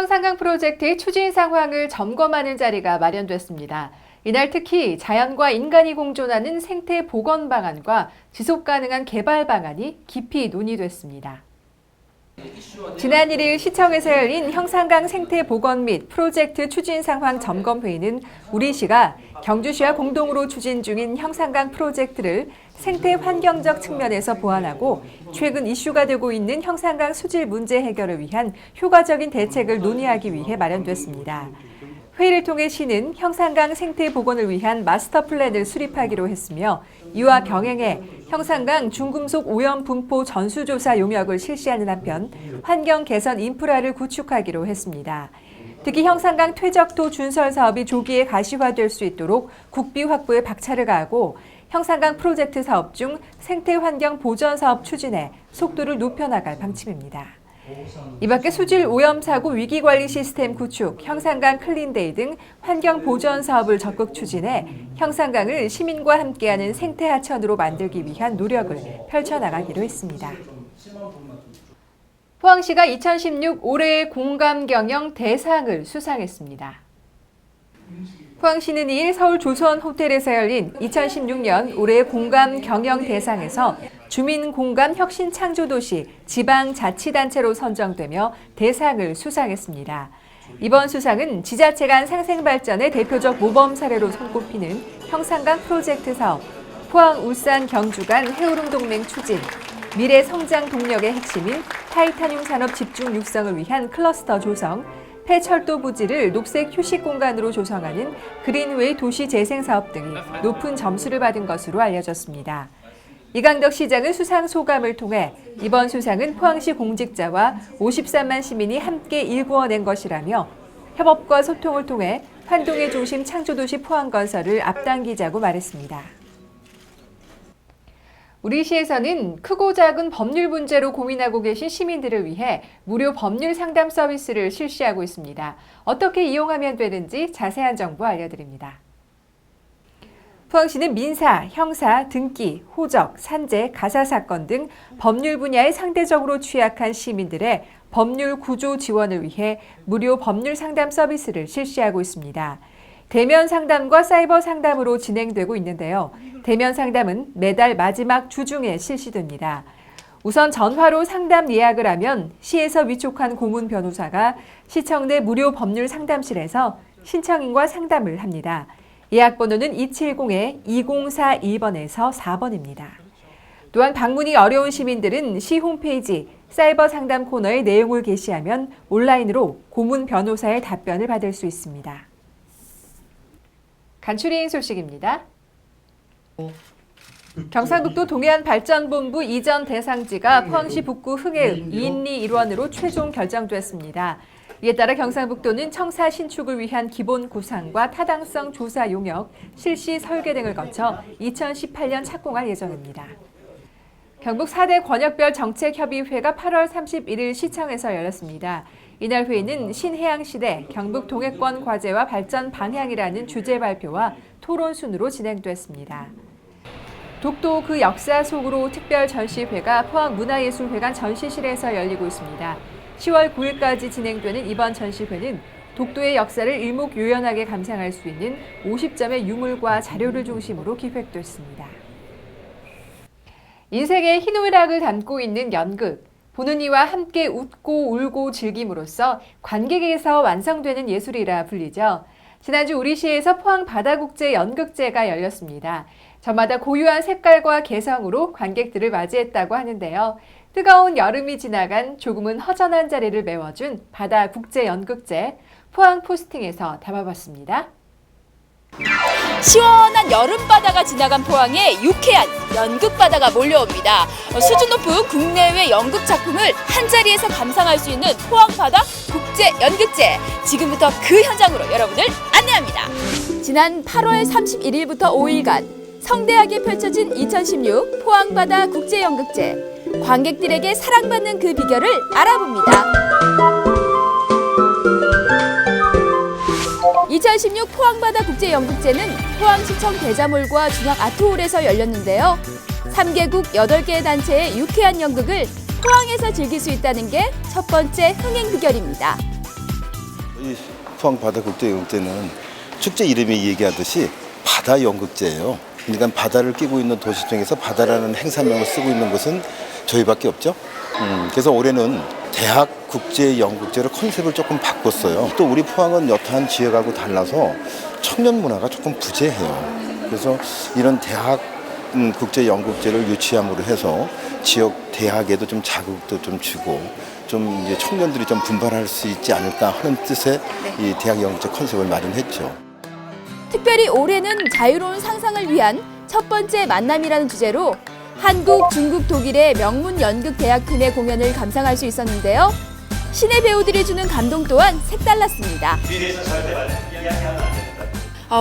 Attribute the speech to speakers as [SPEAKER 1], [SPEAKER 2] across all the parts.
[SPEAKER 1] 형산강 프로젝트의 추진 상황을 점검하는 자리가 마련됐습니다. 이날 특히 자연과 인간이 공존하는 생태 복원 방안과 지속 가능한 개발 방안이 깊이 논의됐습니다. 지난 1일 시청에서 열린 형산강 생태 복원 및 프로젝트 추진 상황 점검 회의는 우리시가 경주시와 공동으로 추진 중인 형산강 프로젝트를 생태 환경적 측면에서 보완하고 최근 이슈가 되고 있는 형산강 수질 문제 해결을 위한 효과적인 대책을 논의하기 위해 마련됐습니다. 회의를 통해 시는 형산강 생태 복원을 위한 마스터 플랜을 수립하기로 했으며 이와 병행해 형산강 중금속 오염 분포 전수조사 용역을 실시하는 한편 환경 개선 인프라를 구축하기로 했습니다. 특히 형산강 퇴적토 준설 사업이 조기에 가시화될 수 있도록 국비 확보에 박차를 가하고 형산강 프로젝트 사업 중 생태환경 보전 사업 추진에 속도를 높여나갈 방침입니다. 이 밖에 수질 오염 사고 위기관리 시스템 구축, 형산강 클린데이 등 환경 보전 사업을 적극 추진해 형산강을 시민과 함께하는 생태 하천으로 만들기 위한 노력을 펼쳐나가기로 했습니다. 포항시가 2016 올해의 공감 경영 대상을 수상했습니다. 포항시는 2일 서울 조선 호텔에서 열린 2016년 올해의 공감 경영 대상에서 주민공감 혁신 창조도시 지방자치단체로 선정되며 대상을 수상했습니다. 이번 수상은 지자체 간 상생발전의 대표적 모범 사례로 손꼽히는 형산강 프로젝트 사업, 포항, 울산, 경주 간 해오름동맹 추진, 미래 성장 동력의 핵심인 타이타늄 산업 집중 육성을 위한 클러스터 조성, 폐철도 부지를 녹색 휴식 공간으로 조성하는 그린웨이 도시 재생 사업 등이 높은 점수를 받은 것으로 알려졌습니다. 이강덕 시장은 수상 소감을 통해 이번 수상은 포항시 공직자와 53만 시민이 함께 일구어낸 것이라며 협업과 소통을 통해 환동의 중심 창조도시 포항건설을 앞당기자고 말했습니다. 우리시에서는 크고 작은 법률 문제로 고민하고 계신 시민들을 위해 무료 법률 상담 서비스를 실시하고 있습니다. 어떻게 이용하면 되는지 자세한 정보 알려드립니다. 포항시는 민사, 형사, 등기, 호적, 산재, 가사사건 등 법률 분야에 상대적으로 취약한 시민들의 법률 구조 지원을 위해 무료 법률 상담 서비스를 실시하고 있습니다. 대면 상담과 사이버 상담으로 진행되고 있는데요. 대면 상담은 매달 마지막 주 중에 실시됩니다. 우선 전화로 상담 예약을 하면 시에서 위촉한 고문 변호사가 시청 내 무료 법률 상담실에서 신청인과 상담을 합니다. 예약 번호는 270-2042번에서 4번입니다. 또한 방문이 어려운 시민들은 시 홈페이지 사이버 상담 코너에 내용을 게시하면 온라인으로 고문 변호사의 답변을 받을 수 있습니다. 간추린 소식입니다. 경상북도 동해안발전본부 이전 대상지가 포항시 북구 흥해읍 2인리 1원으로 최종 결정됐습니다. 이에 따라 경상북도는 청사 신축을 위한 기본 구상과 타당성 조사 용역, 실시 설계 등을 거쳐 2018년 착공할 예정입니다. 경북 4대 권역별 정책협의회가 8월 31일 시청에서 열렸습니다. 이날 회의는 신해양시대 경북 동해권 과제와 발전 방향이라는 주제 발표와 토론 순으로 진행됐습니다. 독도 그 역사 속으로 특별 전시회가 포항문화예술회관 전시실에서 열리고 있습니다. 10월 9일까지 진행되는 이번 전시회는 독도의 역사를 일목요연하게 감상할 수 있는 50점의 유물과 자료를 중심으로 기획됐습니다. 인생의 희노애락을 담고 있는 연극. 보는 이와 함께 웃고 울고 즐김으로써 관객에게서 완성되는 예술이라 불리죠. 지난주 우리시에서 포항 바다국제 연극제가 열렸습니다. 저마다 고유한 색깔과 개성으로 관객들을 맞이했다고 하는데요. 뜨거운 여름이 지나간 조금은 허전한 자리를 메워준 바다국제연극제, 포항 포스팅에서 담아봤습니다.
[SPEAKER 2] 시원한 여름바다가 지나간 포항에 유쾌한 연극바다가 몰려옵니다. 수준 높은 국내외 연극 작품을 한자리에서 감상할 수 있는 포항바다 국제연극제. 지금부터 그 현장으로 여러분을 안내합니다. 지난 8월 31일부터 5일간 성대하게 펼쳐진 2016 포항바다 국제연극제. 관객들에게 사랑받는 그 비결을 알아봅니다. 2016 포항바다 국제연극제는 포항시청 대자몰과 중앙아트홀에서 열렸는데요. 3개국 8개의 단체의 유쾌한 연극을 포항에서 즐길 수 있다는 게 첫 번째 흥행 비결입니다.
[SPEAKER 3] 이 포항 바다 국제 연극제는 축제 이름이 얘기하듯이 바다 연극제예요. 그러니까 바다를 끼고 있는 도시 중에서 바다라는 행사명을 쓰고 있는 곳은 저희밖에 없죠. 그래서 올해는 대학 국제 연극제로 컨셉을 조금 바꿨어요. 또 우리 포항은 여타한 지역하고 달라서 청년 문화가 조금 부재해요. 그래서 이런 대학 국제 연극제를 유치함으로 해서 지역 대학에도 좀 자극도 좀 주고 좀 이제 청년들이 좀 분발할 수 있지 않을까 하는 뜻의 이 대학 연극제 컨셉을 마련했죠.
[SPEAKER 2] 특별히 올해는 자유로운 상상을 위한 첫 번째 만남이라는 주제로 한국, 중국, 독일의 명문 연극 대학팀의 공연을 감상할 수 있었는데요. 신의 배우들이 주는 감동 또한 색달랐습니다.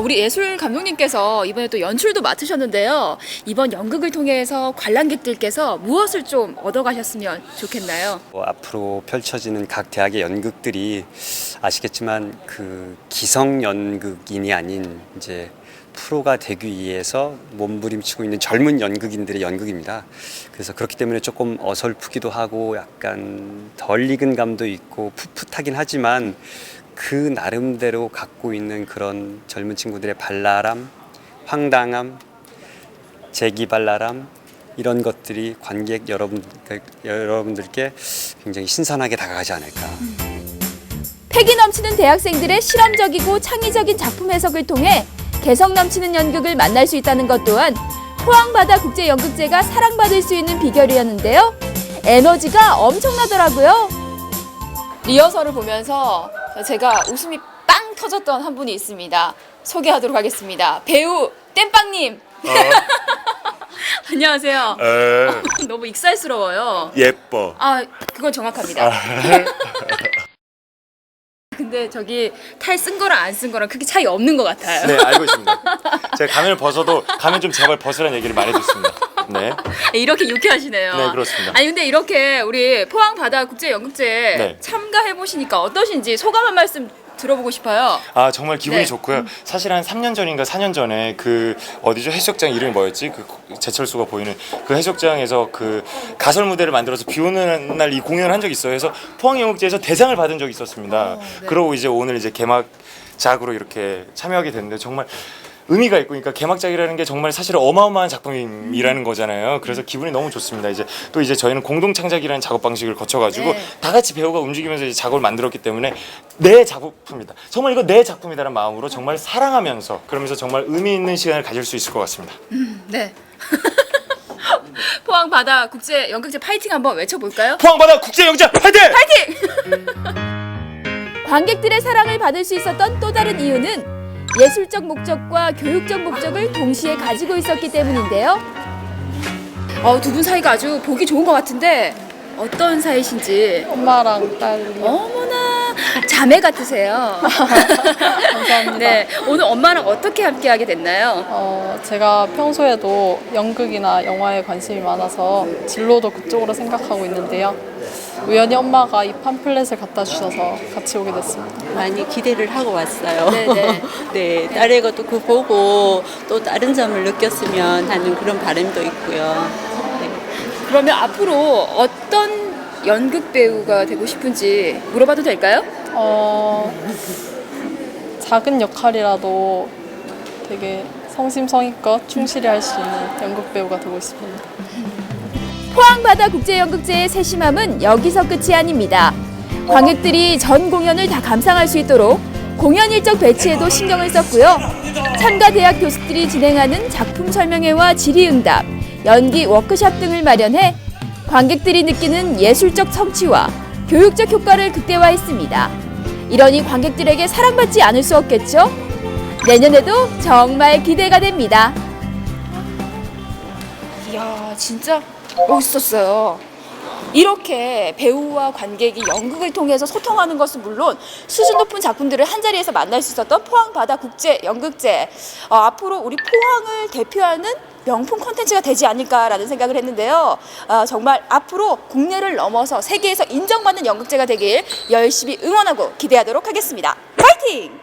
[SPEAKER 2] 우리 예술 감독님께서 이번에 또 연출도 맡으셨는데요. 이번 연극을 통해서 관람객들께서 무엇을 좀 얻어가셨으면 좋겠나요?
[SPEAKER 4] 앞으로 펼쳐지는 각 대학의 연극들이 아시겠지만 그 기성 연극인이 아닌 이제 프로가 되기 위해서 몸부림치고 있는 젊은 연극인들의 연극입니다. 그래서 그렇기 때문에 조금 어설프기도 하고 약간 덜 익은 감도 있고 풋풋하긴 하지만 그 나름대로 갖고 있는 그런 젊은 친구들의 발랄함, 황당함, 재기발랄함 이런 것들이 관객 여러분들께 굉장히 신선하게 다가가지 않을까.
[SPEAKER 2] 패기 넘치는 대학생들의 실험적이고 창의적인 작품 해석을 통해 개성 넘치는 연극을 만날 수 있다는 것 또한 포항바다 국제연극제가 사랑받을 수 있는 비결이었는데요. 에너지가 엄청나더라고요. 리허설을 보면서 제가 웃음이 빵 터졌던 한 분이 있습니다. 소개하도록 하겠습니다. 배우 땜빵님. 안녕하세요. 너무 익살스러워요.
[SPEAKER 5] 예뻐.
[SPEAKER 2] 그건 정확합니다. 근데 저기 탈 쓴 거랑 안 쓴 거랑 크게 차이 없는 것 같아요.
[SPEAKER 5] 네, 알고 있습니다. 제가 가면을 벗어도 가면 좀 제발 벗으라는 얘기를 많이 듣습니다. 네.
[SPEAKER 2] 이렇게 유쾌하시네요.
[SPEAKER 5] 네, 그렇습니다.
[SPEAKER 2] 아니 근데 이렇게 우리 포항바다 국제연극제
[SPEAKER 5] 네.
[SPEAKER 2] 참가해 보시니까 어떠신지 소감 한 말씀 들어보고 싶어요.
[SPEAKER 5] 정말 기분이
[SPEAKER 2] 네.
[SPEAKER 5] 좋고요. 사실 한 3년 전인가 4년 전에 그 어디죠? 해수욕장 이름이 뭐였지? 그 제철소가 보이는 그 해수욕장에서 그 가설 무대를 만들어서 비 오는 날 이 공연을 한 적이 있어요. 그래서 포항연극제에서 대상을 받은 적이 있었습니다.
[SPEAKER 2] 네.
[SPEAKER 5] 그러고 이제 오늘 이제 개막작으로 이렇게 참여하게 됐는데 정말 의미가 있고, 그러니까 개막작이라는 게 정말 사실 어마어마한 작품이라는 거잖아요. 그래서 기분이 너무 좋습니다. 이제 또 이제 저희는 공동 창작이라는 작업 방식을 거쳐가지고
[SPEAKER 2] 네.
[SPEAKER 5] 다 같이 배우가 움직이면서 이제 작업을 만들었기 때문에 내 작품이다. 정말 이거 내 작품이다라는 마음으로 정말 사랑하면서 그러면서 정말 의미 있는 시간을 가질 수 있을 것 같습니다.
[SPEAKER 2] 네. 포항바다 국제연극제 파이팅 한번 외쳐볼까요?
[SPEAKER 5] 포항바다 국제연극제 화이팅!
[SPEAKER 2] 관객들의 사랑을 받을 수 있었던 또 다른 이유는 예술적 목적과 교육적 목적을 동시에 가지고 있었기 때문인데요. 두 분 사이가 아주 보기 좋은 것 같은데 어떤 사이신지.
[SPEAKER 6] 엄마랑 딸이.
[SPEAKER 2] 어머나, 자매 같으세요.
[SPEAKER 6] 감사합니다.
[SPEAKER 2] 네, 오늘 엄마랑 어떻게 함께하게 됐나요?
[SPEAKER 6] 제가 평소에도 연극이나 영화에 관심이 많아서 진로도 그쪽으로 생각하고 있는데요. 우연히 엄마가 이 팜플렛을 갖다 주셔서 같이 오게 됐습니다.
[SPEAKER 7] 많이 기대를 하고 왔어요.
[SPEAKER 2] 네네.
[SPEAKER 7] 네, 딸의 것도 그 보고 또 다른 점을 느꼈으면 하는 그런 바람도 있고요. 네.
[SPEAKER 2] 그러면 앞으로 어떤 연극 배우가 되고 싶은지 물어봐도 될까요?
[SPEAKER 6] 작은 역할이라도 되게 성심성의껏 충실히 할 수 있는 연극 배우가 되고 싶습니다.
[SPEAKER 2] 포항바다 국제연극제의 세심함은 여기서 끝이 아닙니다. 관객들이 전 공연을 다 감상할 수 있도록 공연 일정 배치에도 신경을 썼고요. 참가 대학 교수들이 진행하는 작품 설명회와 질의응답, 연기 워크숍 등을 마련해 관객들이 느끼는 예술적 성취와 교육적 효과를 극대화했습니다. 이러니 관객들에게 사랑받지 않을 수 없겠죠? 내년에도 정말 기대가 됩니다. 이야, 진짜 멋있었어요. 이렇게 배우와 관객이 연극을 통해서 소통하는 것은 물론 수준 높은 작품들을 한자리에서 만날 수 있었던 포항바다 국제연극제. 앞으로 우리 포항을 대표하는 명품 콘텐츠가 되지 않을까라는 생각을 했는데요. 정말 앞으로 국내를 넘어서 세계에서 인정받는 연극제가 되길 열심히 응원하고 기대하도록 하겠습니다. 파이팅!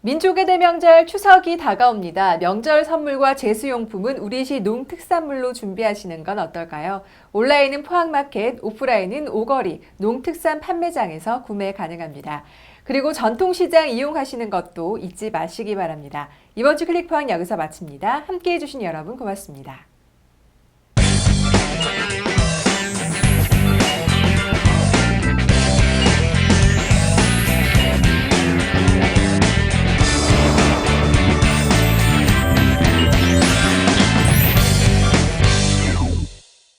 [SPEAKER 1] 민족의 대명절 추석이 다가옵니다. 명절 선물과 제수용품은 우리시 농특산물로 준비하시는 건 어떨까요? 온라인은 포항마켓, 오프라인은 오거리, 농특산 판매장에서 구매 가능합니다. 그리고 전통시장 이용하시는 것도 잊지 마시기 바랍니다. 이번 주 클릭포항 여기서 마칩니다. 함께해 주신 여러분 고맙습니다.